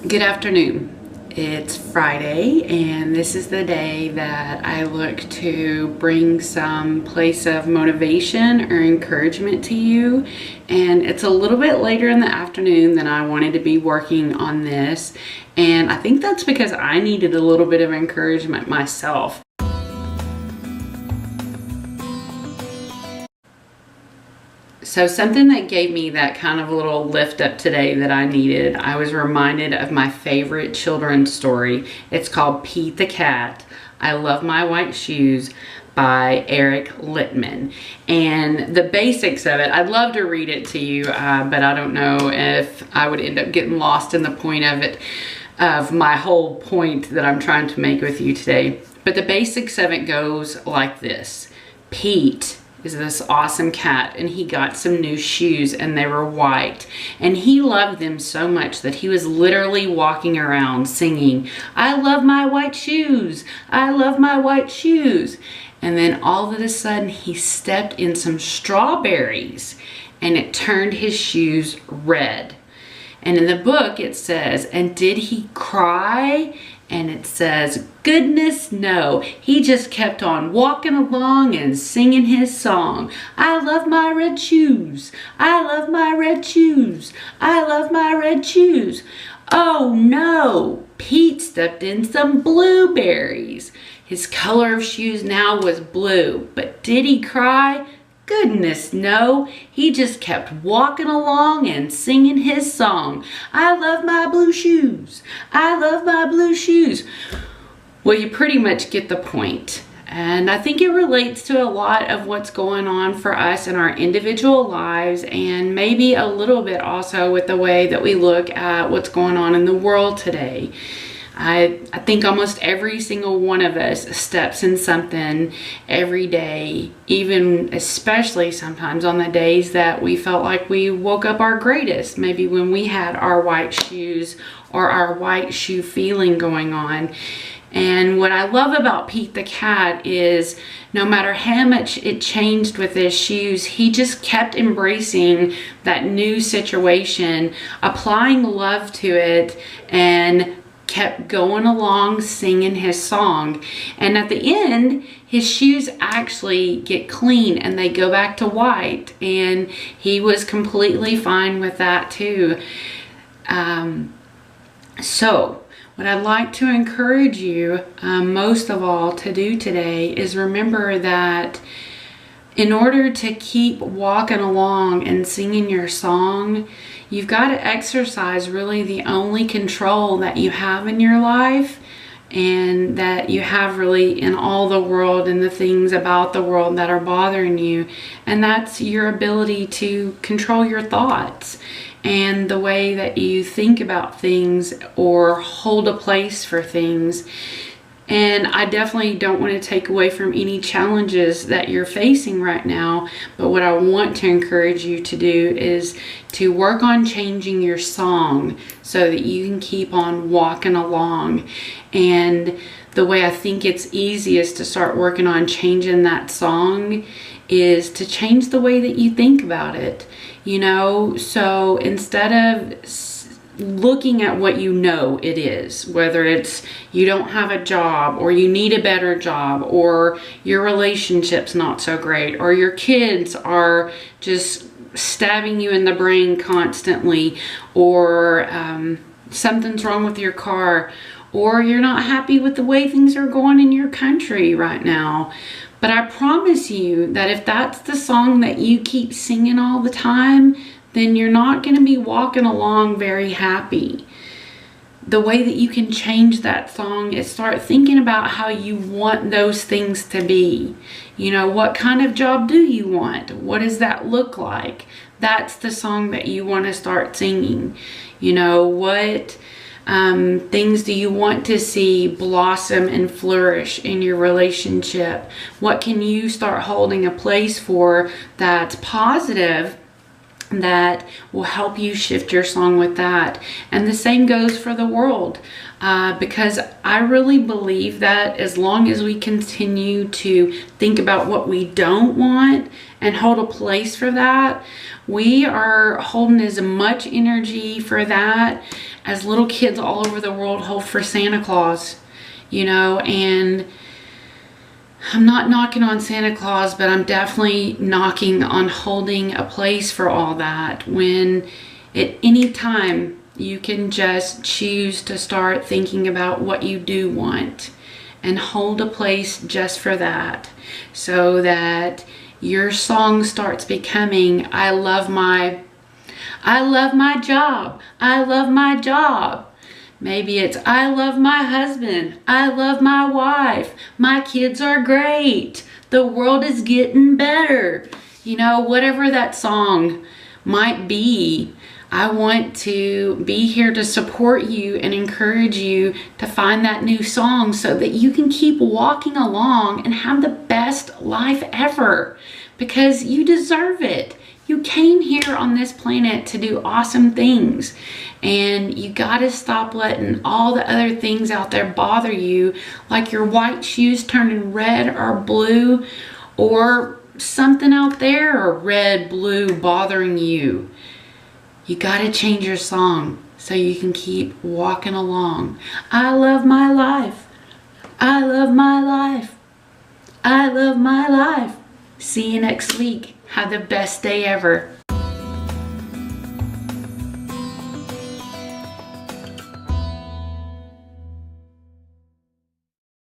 Good afternoon. It's Friday, and this is the day that I look to bring some place of motivation or encouragement to you. And it's a little bit later in the afternoon than I wanted to be working on this. And I think that's because I needed a little bit of encouragement myself. So something that gave me that kind of little lift up today that I needed, I was reminded of my favorite children's story. It's called Pete the Cat, I Love My White Shoes by Eric Littman. And the basics of it, I'd love to read it to you, but I don't know if I would end up getting lost in the point of it, of my whole point that I'm trying to make with you today. But the basics of it goes like this. Pete is this awesome cat, and he got some new shoes, and they were white, and he loved them so much that he was literally walking around singing, "I love my white shoes, I love my white shoes." And then all of a sudden he stepped in some strawberries and it turned his shoes red. And in the book it says, and did he cry? And it says, goodness no, he just kept on walking along and singing his song. I love my red shoes, I love my red shoes, I love my red shoes. Oh no, Pete stepped in some blueberries. His color of shoes now was blue, but did he cry? Goodness no, he just kept walking along and singing his song. I love my blue shoes, I love my blue shoes. Well, you pretty much get the point. And I think it relates to a lot of what's going on for us in our individual lives, and maybe a little bit also with the way that we look at what's going on in the world today. I think almost every single one of us steps in something every day, even especially sometimes on the days that we felt like we woke up our greatest, maybe when we had our white shoes or our white shoe feeling going on. And what I love about Pete the Cat is no matter how much it changed with his shoes, he just kept embracing that new situation, applying love to it, and kept going along singing his song. And at the end, his shoes actually get clean and they go back to white, and he was completely fine with that too. So what I'd like to encourage you most of all to do today is remember that in order to keep walking along and singing your song, you've got to exercise really the only control that you have in your life, and that you have really in all the world and the things about the world that are bothering you. And that's your ability to control your thoughts and the way that you think about things or hold a place for things. And I definitely don't want to take away from any challenges that you're facing right now, but what I want to encourage you to do is to work on changing your song so that you can keep on walking along. And the way I think it's easiest to start working on changing that song is to change the way that you think about it. You know, so instead of looking at what you know it is, whether it's you don't have a job, or you need a better job, or your relationship's not so great, or your kids are just stabbing you in the brain constantly, or something's wrong with your car, or you're not happy with the way things are going in your country right now. But I promise you that if that's the song that you keep singing all the time, then you're not going to be walking along very happy. The way that you can change that song is start thinking about how you want those things to be. You know, what kind of job do you want? What does that look like? That's the song that you want to start singing. You know, what things do you want to see blossom and flourish in your relationship? What can you start holding a place for that's positive, that will help you shift your song with that. And the same goes for the world, because I really believe that as long as we continue to think about what we don't want and hold a place for that, we are holding as much energy for that as little kids all over the world hold for Santa Claus, you know. And I'm not knocking on Santa Claus, but I'm definitely knocking on holding a place for all that, when at any time you can just choose to start thinking about what you do want and hold a place just for that, so that your song starts becoming, I love my job. I love my job. Maybe it's, I love my husband. I love my wife. My kids are great. The world is getting better. You know, whatever that song might be, I want to be here to support you and encourage you to find that new song so that you can keep walking along and have the best life ever, because you deserve it. You came here on this planet to do awesome things, and you gotta stop letting all the other things out there bother you, like your white shoes turning red or blue, or something out there, or red, blue, bothering you. You gotta change your song so you can keep walking along. I love my life. I love my life. I love my life. See you next week. Have the best day ever.